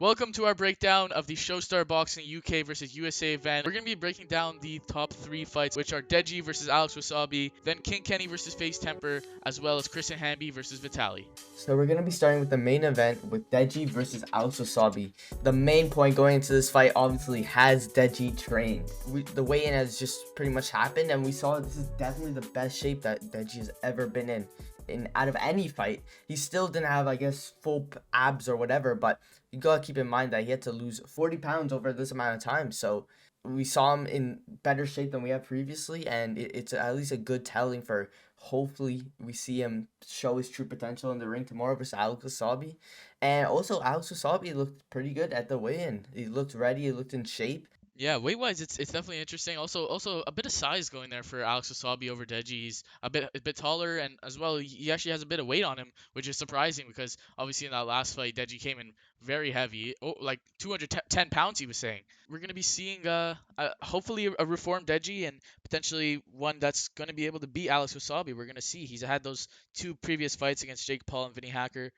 Welcome to our breakdown of the Showstar Boxing UK versus USA event. We're going to be breaking down the top three fights, which are Deji versus Alex Wassabi, then King Kenny versus FaZe Temperrr, as well as Kristen Hanby versus Vitaly. So we're going to be starting with the main event with Deji versus Alex Wassabi. The main point going into this fight obviously has Deji trained. The weigh-in has just pretty much happened, and we saw this is definitely the best shape that Deji has ever been in out of any fight. He still didn't have, I guess, full abs or whatever, but you gotta keep in mind that he had to lose 40 pounds over this amount of time. So we saw him in better shape than we have previously, and it's at least a good telling for hopefully we see him show his true potential in the ring tomorrow versus Alex Wassabi. And also Alex Wassabi looked pretty good at the weigh-in. He looked ready, he looked in shape. Yeah, weight-wise, it's definitely interesting. Also a bit of size going there for Alex Wassabi over Deji. He's a bit taller, and as well, he actually has a bit of weight on him, which is surprising because obviously in that last fight, Deji came in very heavy, like 210 pounds. He was saying we're gonna be seeing hopefully a reformed Deji and potentially one that's gonna be able to beat Alex Wassabi. We're gonna see. He's had those two previous fights against Jake Paul and Vinny Hacker.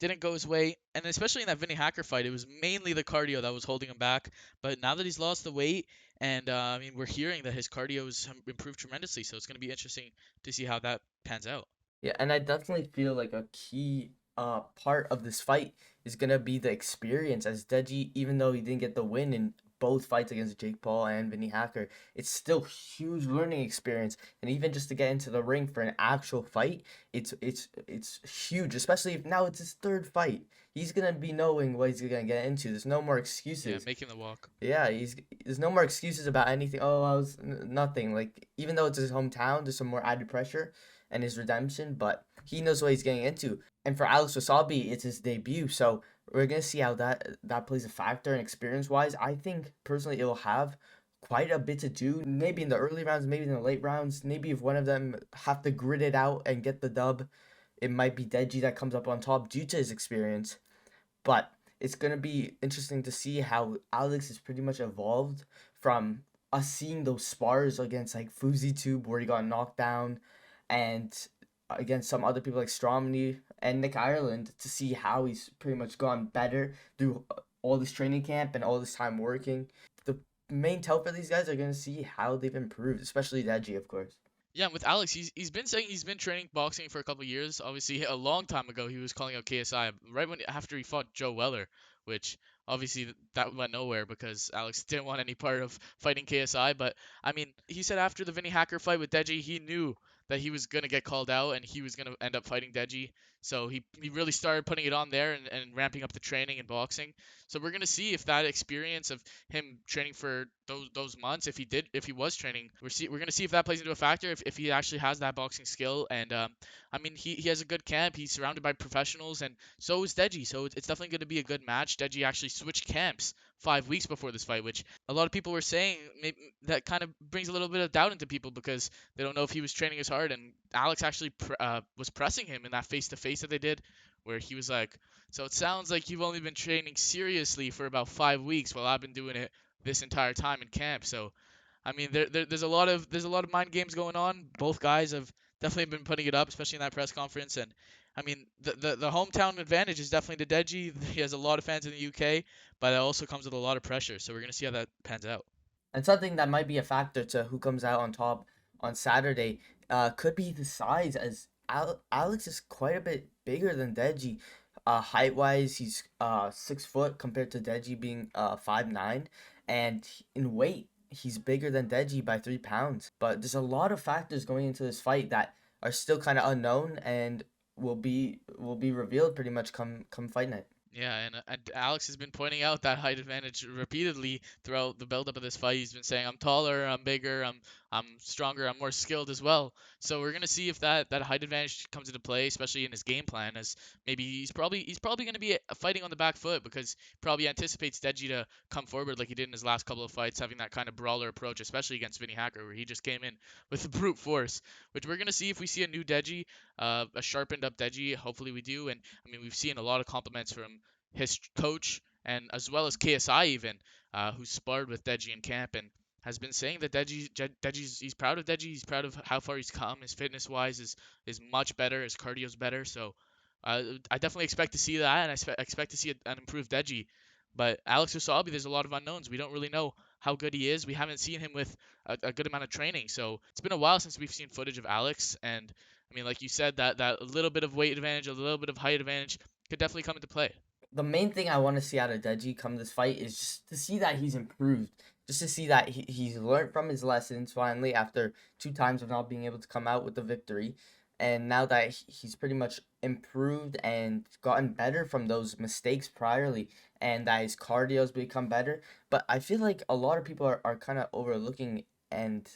Didn't go his way, and especially in that Vinny Hacker fight, it was mainly the cardio that was holding him back. But now that he's lost the weight, and I mean, we're hearing that his cardio has improved tremendously, so it's going to be interesting to see how that pans out. Yeah, and I definitely feel like a key part of this fight is gonna be the experience as Deji, even though he didn't get the win in both fights against Jake Paul and Vinny Hacker, it's still huge learning experience. And even just to get into the ring for an actual fight, it's huge, especially if now it's his third fight. He's gonna be knowing what he's gonna get into. There's no more Yeah, excuses. making the walk. Yeah, there's no more excuses about anything. Oh, nothing. Like even though it's his hometown, there's some more added pressure and his redemption, but he knows what he's getting into. And for Alex Wasabi, it's his debut, so we're gonna see how that plays a factor. And experience wise, I think personally it'll have quite a bit to do. Maybe in the early rounds, maybe in the late rounds. Maybe if one of them have to grit it out and get the dub, it might be Deji that comes up on top due to his experience. But it's gonna be interesting to see how Alex has pretty much evolved from us seeing those spars against like FouseyTube where he got knocked down, and against some other people like Stromney and Nick Ireland, to see how he's pretty much gone better through all this training camp and all this time working. The main tell for these guys are gonna see how they've improved, especially Deji, of course. Yeah, and with Alex, he's been saying he's been training boxing for a couple of years. Obviously, a long time ago, he was calling out KSI right when after he fought Joe Weller, which obviously that went nowhere because Alex didn't want any part of fighting KSI. But I mean, he said after the Vinny Hacker fight with Deji, he knew that he was gonna get called out and he was gonna end up fighting Deji. So he really started putting it on there and ramping up the training and boxing. So we're gonna see if that experience of him training for those months, if he was training, we're gonna see if that plays into a factor, if he actually has that boxing skill. And I mean, he has a good camp. He's surrounded by professionals, and so is Deji. So it's definitely going to be a good match. Deji actually switched camps 5 weeks before this fight, which a lot of people were saying maybe that kind of brings a little bit of doubt into people because they don't know if he was training as hard. And Alex actually was pressing him in that face-to-face that they did, where he was like, "So it sounds like you've only been training seriously for about 5 weeks, while I've been doing it this entire time in camp." So I mean, there's a lot of mind games going on. Both guys have definitely been putting it up, especially in that press conference. And I mean, the hometown advantage is definitely to Deji. He has a lot of fans in the UK, but it also comes with a lot of pressure. So we're gonna see how that pans out. And something that might be a factor to who comes out on top on Saturday could be the size, as Alex is quite a bit bigger than Deji. Height wise, he's 6 foot compared to Deji being 5'9", and in weight, he's bigger than Deji by 3 pounds. But there's a lot of factors going into this fight that are still kind of unknown and will be revealed pretty much come fight night. Yeah, and Alex has been pointing out that height advantage repeatedly throughout the build-up of this fight. He's been saying, "I'm taller, I'm bigger, I'm stronger, I'm more skilled as well." So we're gonna see if that height advantage comes into play, especially in his game plan, as maybe he's probably gonna be fighting on the back foot because he probably anticipates Deji to come forward like he did in his last couple of fights, having that kind of brawler approach, especially against Vinny Hacker, where he just came in with brute force. Which we're gonna see if we see a new Deji, a sharpened up Deji. Hopefully we do, and I mean we've seen a lot of compliments from his coach and as well as KSI even, who sparred with Deji in camp and has been saying that Deji's he's proud of Deji. He's proud of how far he's come. His fitness wise is much better. His cardio's better. So I definitely expect to see that, and I expect to see an improved Deji. But Alex Wassabi, there's a lot of unknowns. We don't really know how good he is. We haven't seen him with a good amount of training. So it's been a while since we've seen footage of Alex. And I mean, like you said, that little bit of weight advantage, a little bit of height advantage could definitely come into play. The main thing I want to see out of Deji come this fight is just to see that he's improved. Just to see that he's learned from his lessons finally after 2 times of not being able to come out with the victory. And now that he's pretty much improved and gotten better from those mistakes priorly, and that his cardio's become better. But I feel like a lot of people are kind of overlooking and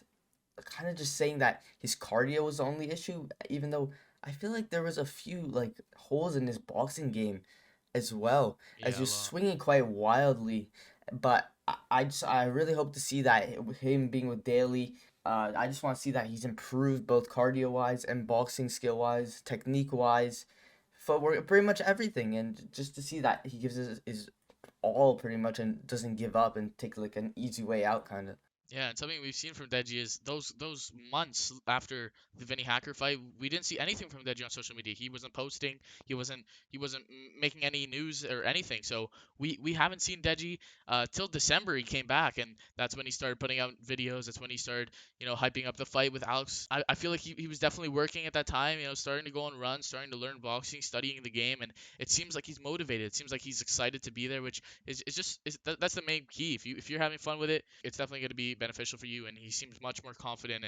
kind of just saying that his cardio was the only issue, even though I feel like there was a few like holes in his boxing game as well, as Yeah, he a was lot. swinging quite wildly. But I really hope to see that with him being with Daly. I just want to see that he's improved both cardio wise and boxing skill wise, technique wise, footwork, pretty much everything, and just to see that he gives his all pretty much and doesn't give up and take like an easy way out kind of. Yeah, and something we've seen from Deji is those months after the Vinny Hacker fight, we didn't see anything from Deji on social media. He wasn't posting, he wasn't making any news or anything. So we haven't seen Deji till December. He came back, and that's when he started putting out videos. That's when he started, hyping up the fight with Alex. I feel like he was definitely working at that time. Starting to go on runs, starting to learn boxing, studying the game, and it seems like he's motivated. It seems like he's excited to be there, which that's the main key. If you're having fun with it, it's definitely going to be beneficial for you. And he seems much more confident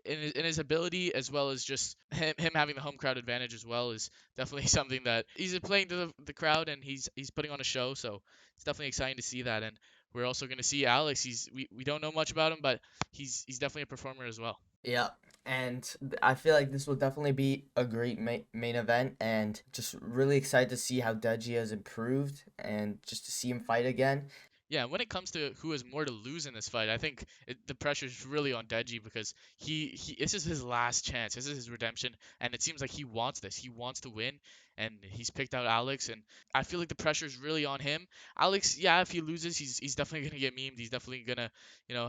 in his ability, as well as just him having the home crowd advantage as well is definitely something that he's playing to the crowd, and he's putting on a show. So it's definitely exciting to see that. And we're also going to see Alex. We don't know much about him, but he's definitely a performer as well. Yeah, and I feel like this will definitely be a great main event, and just really excited to see how Deji has improved, and just to see him fight again. Yeah, when it comes to who has more to lose in this fight, I think the pressure is really on Deji because he this is his last chance. This is his redemption, and it seems like he wants this. He wants to win, and he's picked out Alex, and I feel like the pressure is really on him. Alex, yeah, if he loses, he's definitely gonna get memed. He's definitely gonna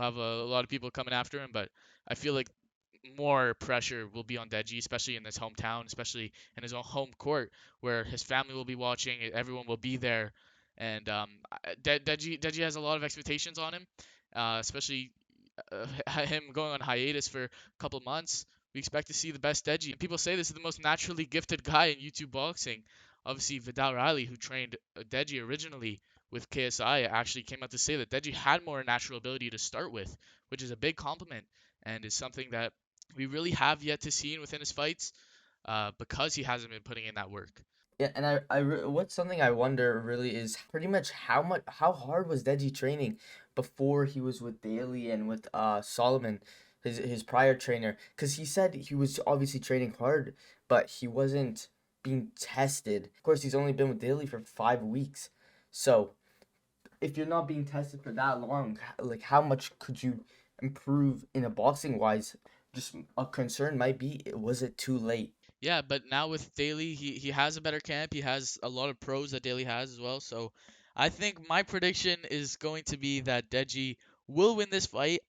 have a lot of people coming after him, but I feel like more pressure will be on Deji, especially in his hometown, especially in his own home court, where his family will be watching, everyone will be there, and Deji has a lot of expectations on him, especially him going on hiatus for a couple months. We expect to see the best Deji, and people say this is the most naturally gifted guy in YouTube boxing. Obviously, Vitaly, who trained Deji originally with KSI, actually came out to say that Deji had more natural ability to start with, which is a big compliment and is something that we really have yet to see within his fights, because he hasn't been putting in that work. Yeah, and what's something I wonder really is pretty much how hard was Deji training before he was with Daly and with Solomon, his prior trainer, because he said he was obviously training hard, but he wasn't being tested. Of course, he's only been with Daly for 5 weeks, so if you're not being tested for that long, like how much could you improve in a boxing wise? Just a concern might be, was it too late? Yeah, but now with Daly, he has a better camp. He has a lot of pros that Daly has as well. So I think my prediction is going to be that Deji will win this fight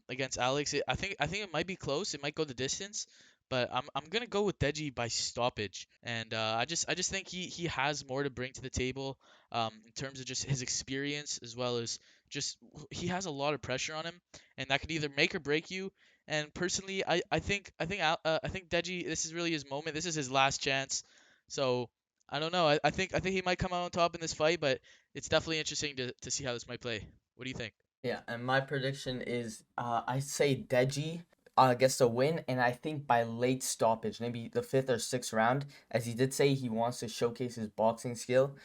against Alex. I think it might be close. It might go the distance, but I'm gonna go with Deji by stoppage. And I just think he has more to bring to the table, in terms of just his experience, as well as just he has a lot of pressure on him, and that could either make or break you. And personally, I think Deji, this is really his moment. This is his last chance. So I don't know. I think he might come out on top in this fight, but it's definitely interesting to see how this might play. What do you think? Yeah, and my prediction is I say Deji gets the win, and I think by late stoppage, maybe the fifth or sixth round, as he did say he wants to showcase his boxing skill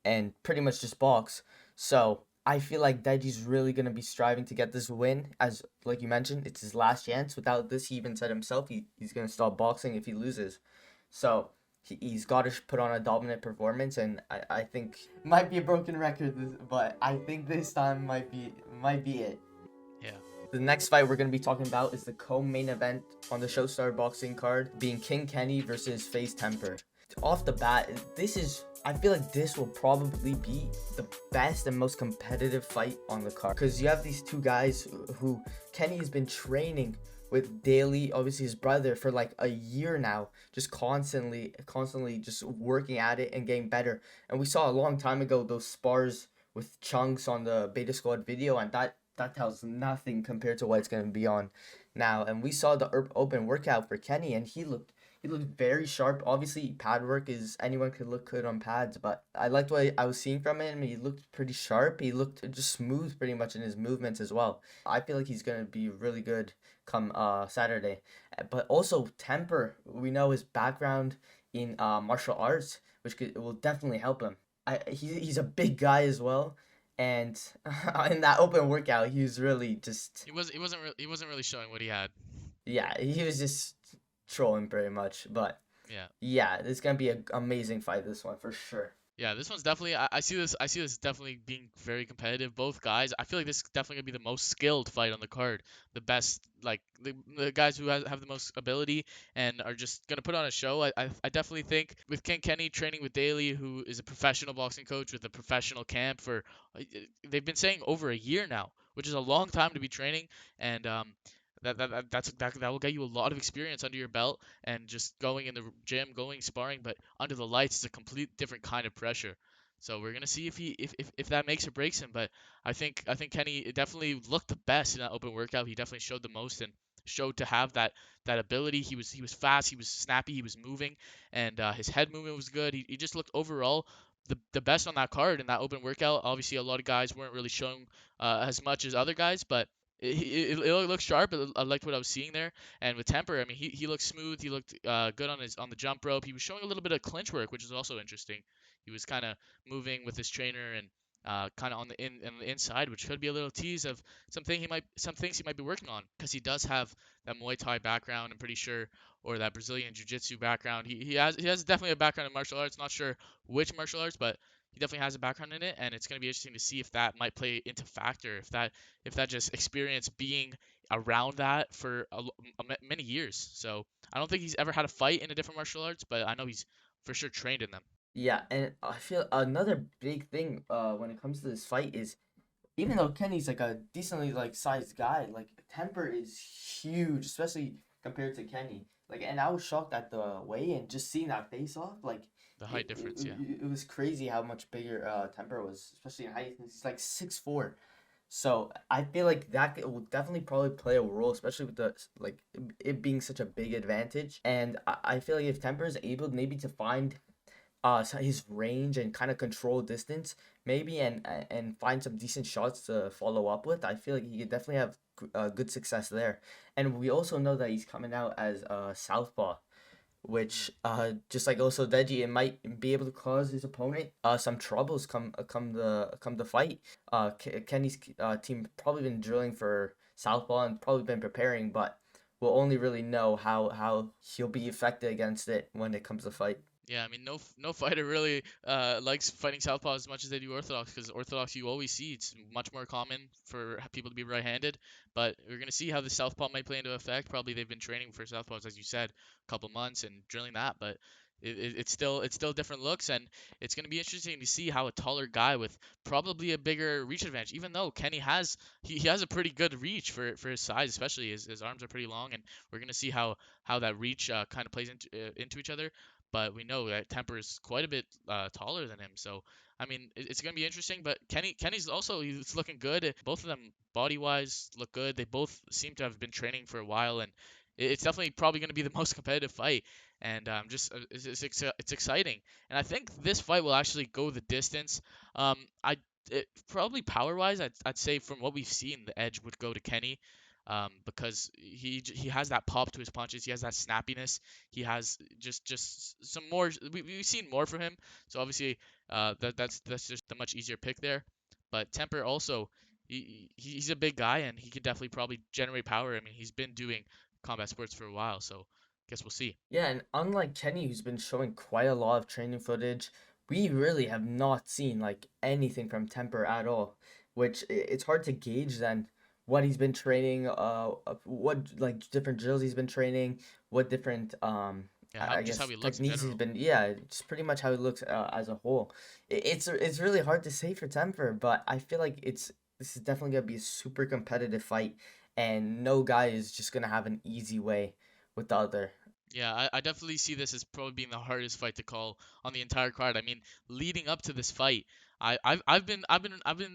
and pretty much just box. So I feel like Deji's really gonna be striving to get this win, as like you mentioned, it's his last chance. Without this, he even said himself he's gonna stop boxing if he loses. So he's got to put on a dominant performance, and I think might be a broken record, but I think this time might be it. Yeah. The next fight we're going to be talking about is the co-main event on the Showstar Boxing card, being King Kenny versus FaZe Temperrr. Off the bat, I feel like this will probably be the best and most competitive fight on the card, because you have these two guys who Kenny has been training with Daly, obviously his brother, for like a year now, just constantly just working at it and getting better. And we saw a long time ago those spars with chunks on the Beta Squad video, and that tells nothing compared to what it's gonna be on now. And we saw the open workout for Kenny, and he looked very sharp. Obviously, pad work is anyone could look good on pads, but I liked what I was seeing from him. He looked pretty sharp. He looked just smooth pretty much in his movements as well. I feel like he's gonna be really good come Saturday. But also Temperrr, we know his background in martial arts, which will definitely help him. He's a big guy as well, and in that open workout, he was really just He wasn't really showing what he had. yeah, he was just trolling pretty much. But Yeah. yeah, it's gonna be an amazing fight. This one for sure. Yeah, this one's definitely. I see this definitely being very competitive. Both guys. I feel like this is definitely gonna be the most skilled fight on the card. The best, like the guys who have the most ability and are just gonna put on a show. I definitely think with Ken Kenny training with Daly, who is a professional boxing coach with a professional camp for, they've been saying over a year now, which is a long time to be training, and that will get you a lot of experience under your belt and just going in the gym, going sparring, but under the lights is a complete different kind of pressure. So we're gonna see if that makes or breaks him. But I think Kenny definitely looked the best in that open workout. He definitely showed the most and showed to have that ability. He was fast, he was snappy, he was moving, and his head movement was good. He just looked overall the best on that card in that open workout. Obviously, a lot of guys weren't really showing as much as other guys, but it looked sharp. I liked what I was seeing there. And with Temperrr, I mean, he looked smooth. He looked good on the jump rope. He was showing a little bit of clinch work, which is also interesting. He was kind of moving with his trainer and kind of on the inside, which could be a little tease of some things he might be working on because he does have that Muay Thai background. I'm pretty sure, or that Brazilian Jiu-Jitsu background. He has definitely a background in martial arts. Not sure which martial arts, but he definitely has a background in it, and it's going to be interesting to see if that might play into factor, if that just experience being around that for many years. So I don't think he's ever had a fight in a different martial arts, but I know he's for sure trained in them. Yeah, and I feel another big thing when it comes to this fight is even though Kenny's like a decently like sized guy, like Temperrr is huge, especially compared to Kenny. Like, and I was shocked at the weigh in, just seeing that face off. Like, The height difference, yeah. it was crazy how much bigger Temperrr was, especially in height. He's like 6'4". So I feel like that will definitely probably play a role, especially with the like it being such a big advantage. And I feel like if Temperrr is able maybe to find his range and kind of control distance maybe and find some decent shots to follow up with, I feel like he could definitely have good success there. And we also know that he's coming out as southpaw, Mm. which just like also Deji, it might be able to cause his opponent some troubles come the fight. Kenny's team probably been drilling for southpaw and probably been preparing, but we'll only really know how he'll be effective against it when it comes to fight. Yeah, I mean, no fighter really likes fighting southpaw as much as they do orthodox, because orthodox you always see it's much more common for people to be right-handed. But we're gonna see how the southpaw might play into effect. Probably they've been training for southpaws, as you said, a couple months and drilling that, but it's still different looks, and it's gonna be interesting to see how a taller guy with probably a bigger reach advantage, even though Kenny has a pretty good reach for his size, especially his arms are pretty long, and we're gonna see how that reach kind of plays into each other. But we know that Temperrr is quite a bit taller than him. So I mean, it's gonna be interesting. But Kenny's also he's looking good. Both of them body wise look good. They both seem to have been training for a while, and it's definitely probably gonna be the most competitive fight. And just it's exciting. And I think this fight will actually go the distance. I probably power wise, I'd say from what we've seen, the edge would go to Kenny. Because he has that pop to his punches, he has that snappiness, he has just some more. We've seen more from him, so obviously that's just a much easier pick there. But Temper also, he's a big guy and he can definitely probably generate power. I mean, he's been doing combat sports for a while, so guess we'll see. Yeah, and unlike Kenny, who's been showing quite a lot of training footage, we really have not seen like anything from Temper at all, which it's hard to gauge then what he's been training, what like different drills he's been training, what different Yeah, I just how guess he looks in techniques he's general. been. Yeah, it's pretty much how he looks as a whole. It's really hard to say for Temper, but I feel like this is definitely gonna be a super competitive fight, and no guy is just gonna have an easy way with the other. Yeah, I definitely see this as probably being the hardest fight to call on the entire card. I mean, leading up to this fight, I've been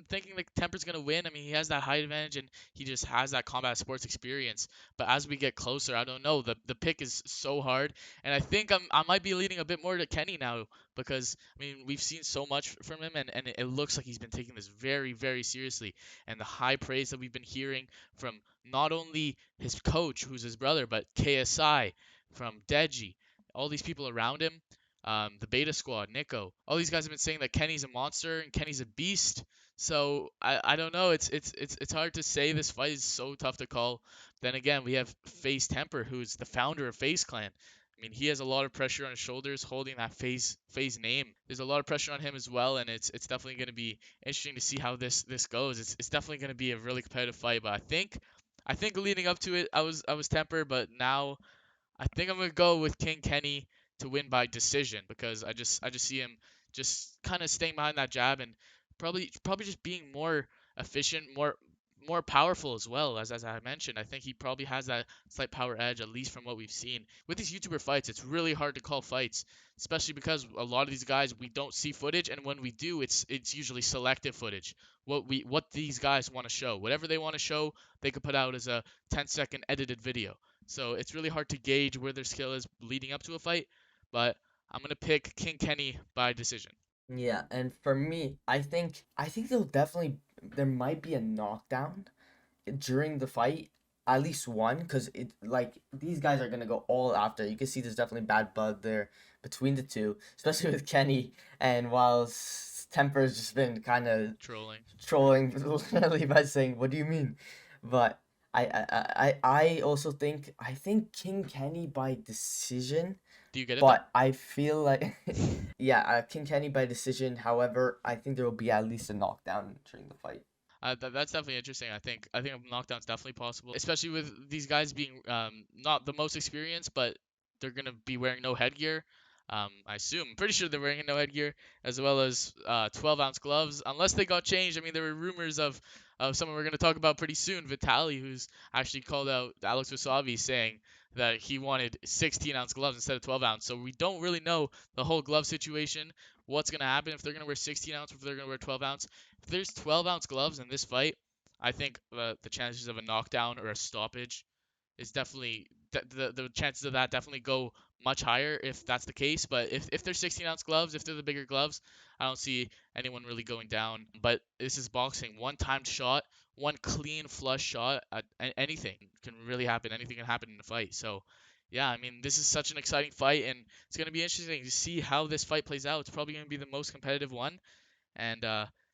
thinking like Temper's gonna win. I mean, he has that height advantage and he just has that combat sports experience. But as we get closer, I don't know. The pick is so hard, and I think I might be leaning a bit more to Kenny now because I mean we've seen so much from him, and it looks like he's been taking this very very seriously. And the high praise that we've been hearing from not only his coach, who's his brother, but KSI, from Deji, all these people around him, the Beta Squad, Nico. All these guys have been saying that Kenny's a monster and Kenny's a beast. So I don't know. It's hard to say. This fight is so tough to call. Then again, we have FaZe Temperrr, who's the founder of FaZe Clan. I mean, he has a lot of pressure on his shoulders holding that FaZe name. There's a lot of pressure on him as well, and it's definitely going to be interesting to see how this goes. It's definitely going to be a really competitive fight, but I think leading up to it, I was Temperrr, but now I think I'm gonna go with King Kenny to win by decision because I just see him just kind of staying behind that jab and probably just being more efficient, more powerful as well as I mentioned. I think he probably has that slight power edge at least from what we've seen. With these YouTuber fights, it's really hard to call fights, especially because a lot of these guys we don't see footage, and when we do, it's usually selective footage. What these guys want to show, whatever they want to show, they could put out as a 10-second edited video. So it's really hard to gauge where their skill is leading up to a fight, but I'm gonna pick King Kenny by decision. Yeah, and for me, I think there might be a knockdown during the fight, at least one, because it like these guys are gonna go all after. You can see there's definitely bad blood there between the two, especially with Kenny. And while Temper's just been kind of Trolling. trolling literally by saying, "What do you mean?" But I also think King Kenny by decision, Do you get it though? but I feel like yeah, King Kenny by decision. However, I think there will be at least a knockdown during the fight. That's definitely interesting. I think a knockdown's definitely possible, especially with these guys being not the most experienced, but they're gonna be wearing no headgear. I assume, pretty sure they're wearing no headgear, as well as 12-ounce gloves, unless they got changed. I mean, there were rumors of someone we're gonna talk about pretty soon, Vitaly, who's actually called out Alex Wassabi saying that he wanted 16-ounce gloves instead of 12-ounce. So we don't really know the whole glove situation. What's gonna happen if they're gonna wear 16-ounce, if they're gonna wear 12-ounce? If there's 12-ounce gloves in this fight, I think the chances of a knockdown or a stoppage is definitely the chances of that definitely go much higher if that's the case. But if they're 16-ounce gloves, if they're the bigger gloves, I don't see anyone really going down. But this is boxing. One timed shot, one clean flush shot at anything can really happen. Anything can happen in a fight. So yeah, I mean, this is such an exciting fight, and it's going to be interesting to see how this fight plays out. It's probably going to be the most competitive one, and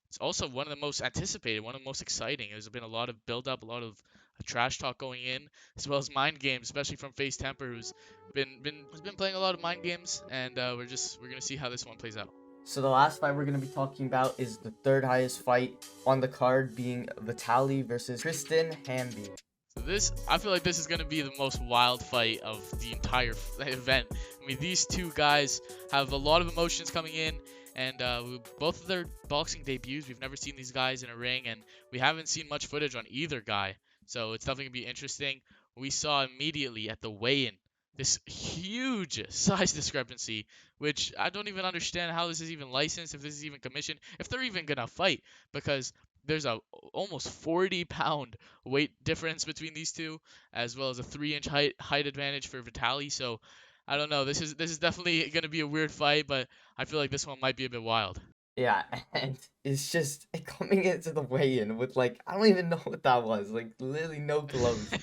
it's also one of the most anticipated, one of the most exciting. There's been a lot of build up, a lot of trash talk going in, as well as mind games, especially from FaZe Temperrr, who's been playing a lot of mind games, and we're gonna see how this one plays out. So the last fight we're gonna be talking about is the third highest fight on the card, being Vitaly versus Kristen Hanby. So I feel like this is gonna be the most wild fight of the entire event. I mean, these two guys have a lot of emotions coming in, and both of their boxing debuts, we've never seen these guys in a ring, and we haven't seen much footage on either guy. So it's definitely gonna be interesting. We saw immediately at the weigh-in this huge size discrepancy, which I don't even understand how this is even licensed, if this is even commissioned, if they're even gonna fight, because there's a almost 40-pound weight difference between these two, as well as a 3-inch height advantage for Vitaly. So I don't know. This is definitely gonna be a weird fight, but I feel like this one might be a bit wild. Yeah, and it's just coming into the weigh-in with like I don't even know what that was. Like literally no clothes.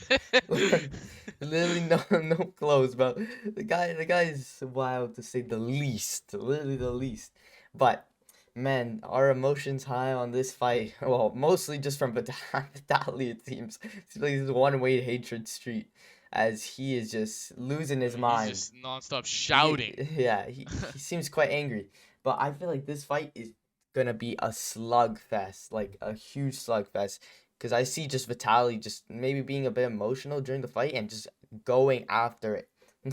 Literally no clothes, but the guy is wild to say the least. Literally the least. But man, our emotions high on this fight. Well, mostly just from Vitaly, it seems. It's like this one way hatred street as he is just losing I his mean, he's mind. just nonstop shouting. Yeah, he seems quite angry. But I feel like this fight is gonna be a slugfest, like a huge slugfest. Because I see just Vitaly just maybe being a bit emotional during the fight and just going after it.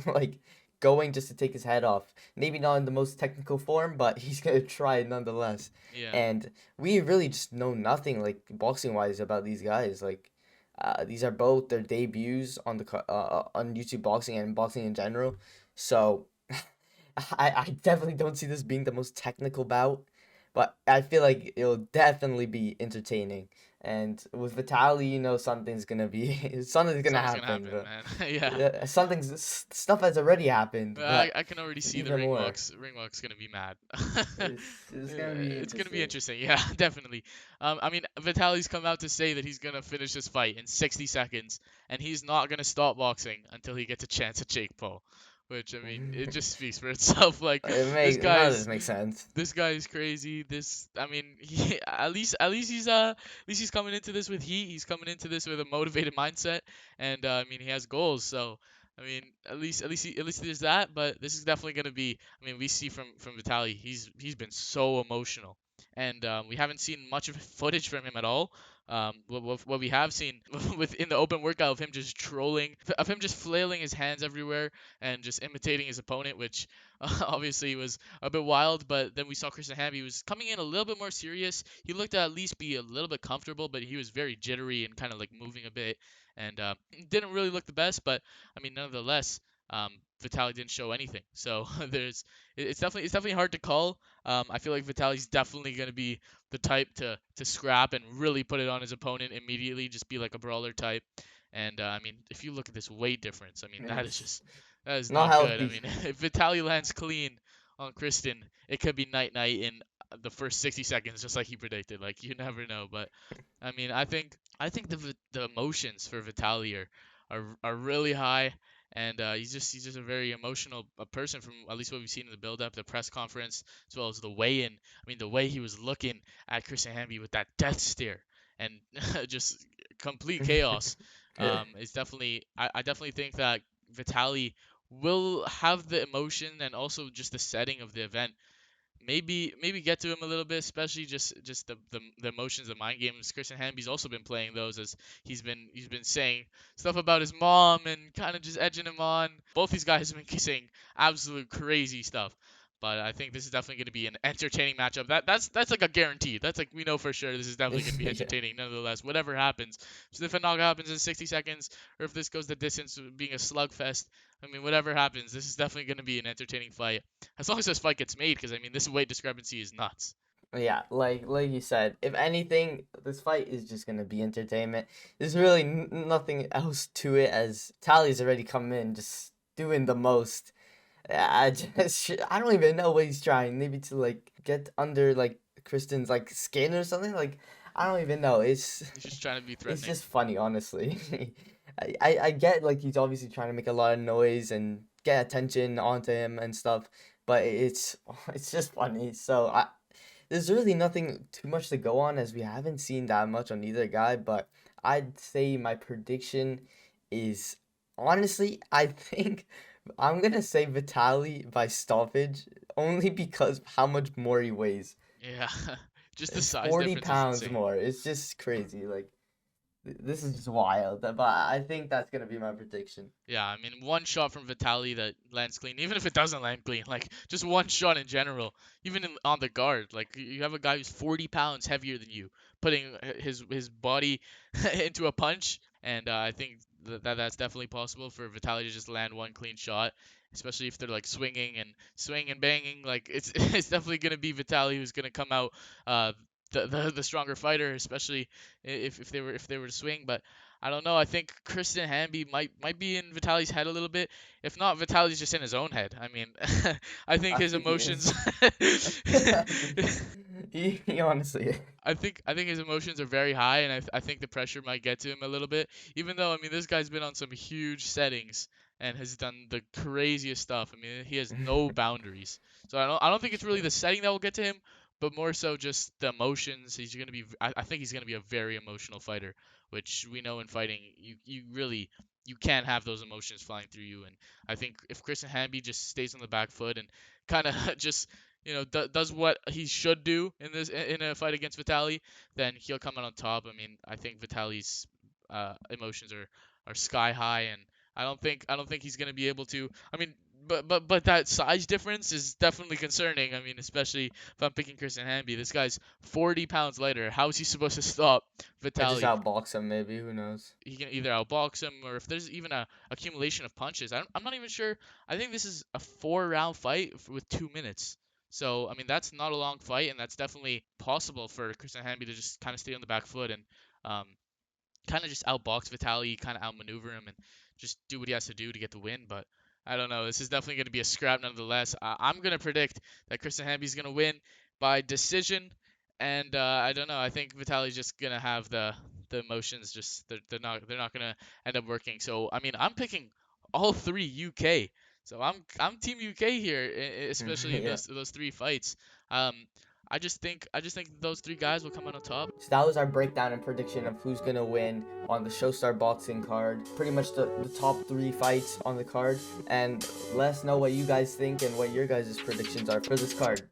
Like going just to take his head off. Maybe not in the most technical form, but he's gonna try it nonetheless. Yeah. And we really just know nothing, like boxing wise, about these guys. Like these are both their debuts on on YouTube boxing and boxing in general. So I definitely don't see this being the most technical bout. but I feel like it'll definitely be entertaining. And with Vitaly, something's gonna be something's gonna Something's gonna happen. happen, But man. Yeah. stuff has already happened, I, but I can already see the even ring more. walks. Ring walks gonna be mad. It's gonna be It's gonna be interesting. interesting. Yeah, definitely. I mean, Vitaly's come out to say that he's gonna finish this fight in 60 seconds, and he's not gonna stop boxing until he gets a chance at Jake Paul. Which I mean, it just speaks for itself. Like this None of this guy's makes sense. this guy is crazy. This, I mean, at least he's coming into this with heat. He's coming into this with a motivated mindset, and I mean, he has goals. So I mean, at least there's that. But this is definitely gonna be. I mean, we see from Vitaly, he's been so emotional, and we haven't seen much of footage from him at all. What we have seen within the open workout of him just trolling, of him just flailing his hands everywhere and just imitating his opponent, which obviously was a bit wild. But then we saw Kristen Hanby was coming in a little bit more serious. He looked to at least be a little bit comfortable, but he was very jittery and kind of like moving a bit, and didn't really look the best. But I mean, nonetheless, Vitaly didn't show anything. So it's definitely hard to call. I feel like Vitaly's definitely going to be the type to scrap and really put it on his opponent immediately, just be like a brawler type. And I mean, if you look at this weight difference, I mean It's that is not not good. I healthy. mean, if Vitaly lands clean on Kristen, it could be night night in the first 60 seconds, just like he predicted. Like you never know. But I mean, I think the emotions for Vitaly are really high, and he's just a very emotional person from at least what we've seen in the build up, the press conference, as well as the weigh-in. I mean, the way he was looking at Kristen Hanby with that death stare and just complete chaos. Is definitely I definitely think that Vitaly will have the emotion and also just the setting of the event maybe get to him a little bit, especially just the emotions, the mind games. Christian Hamby's also been playing those as he's been saying stuff about his mom and kind of just edging him on. Both these guys have been saying absolute crazy stuff. But I think this is definitely going to be an entertaining matchup. That's like a guarantee. That's like we know for sure this is definitely going to be Yeah. entertaining. Nonetheless, whatever happens, so if a knockout happens in 60 seconds, or if this goes the distance, being a slugfest, I mean, whatever happens, this is definitely going to be an entertaining fight. As long as this fight gets made, because I mean, this weight discrepancy is nuts. Yeah, like you said, if anything, this fight is just gonna be entertainment. There's really nothing else to it, as Tally's already come in just doing the most. I don't even know what he's trying. Maybe to like get under like Kristen's like skin or something. Like I don't even know. He's just trying to be It's threatening. just funny, honestly. I get like he's obviously trying to make a lot of noise and get attention onto him and stuff, but it's just funny. So there's really nothing too much to go on, as we haven't seen that much on either guy. But I'd say my prediction is, honestly, I think I'm gonna say Vitaly by stoppage, only because of how much more he weighs. Yeah, just the It's size 40 difference is pounds insane. more. It's just crazy. Like this is just wild. But I think that's gonna be my prediction. Yeah, I mean, one shot from Vitaly that lands clean, even if it doesn't land clean, like just one shot in general, even on the guard, like you have a guy who's 40 pounds heavier than you, putting his body into a punch, and I think that's definitely possible for Vitaly to just land one clean shot, especially if they're like swinging and banging. Like it's it's definitely gonna be Vitaly who's gonna come out uh the stronger fighter, especially if they were to swing, but. I don't know. I think Kristen Hanby might be in Vitaly's head a little bit. If not, Vitaly's just in his own head. I mean, I think I his think he emotions. is. I think he honestly. I think his emotions are very high, and I think the pressure might get to him a little bit. Even though I mean, this guy's been on some huge settings and has done the craziest stuff. I mean, he has no boundaries. So I don't think it's really the setting that will get to him, but more so just the emotions. He's gonna be. I think he's gonna be a very emotional fighter, which we know in fighting, you really you can't have those emotions flying through you. And I think if Kristen Hanby just stays on the back foot and kind of just does what he should do in a fight against Vitaly, then he'll come out on top. I mean, I think Vitaly's emotions are sky high, and I don't think he's gonna be able to. I mean, but that size difference is definitely concerning. I mean, especially if I'm picking Kristen Hanby, this guy's 40 pounds lighter. How is he supposed to stop I just Vitaly? outbox him, maybe. Who knows? He can either outbox him, or if there's even a accumulation of punches. I'm not even sure. I think this is a 4 round fight with 2 minutes. So I mean that's not a long fight, and that's definitely possible for Kristen Hanby to just kind of stay on the back foot and um, kind of just outbox Vitaly, kind of outmaneuver him, and just do what he has to do to get the win. But I don't know. This is definitely going to be a scrap nonetheless. I'm going to predict that Kristen Hamby's going to win by decision, and I don't know. I think Vitaly's just going to have the emotions. Just they're not going to end up working. So I mean, I'm picking all three UK. So I'm Team UK here, especially in Yeah. those three fights. Um, I just think those three guys will come out on top. So that was our breakdown and prediction of who's gonna win on the Showstar Boxing card. Pretty much the top 3 fights on the card. And let us know what you guys think and what your guys' predictions are for this card.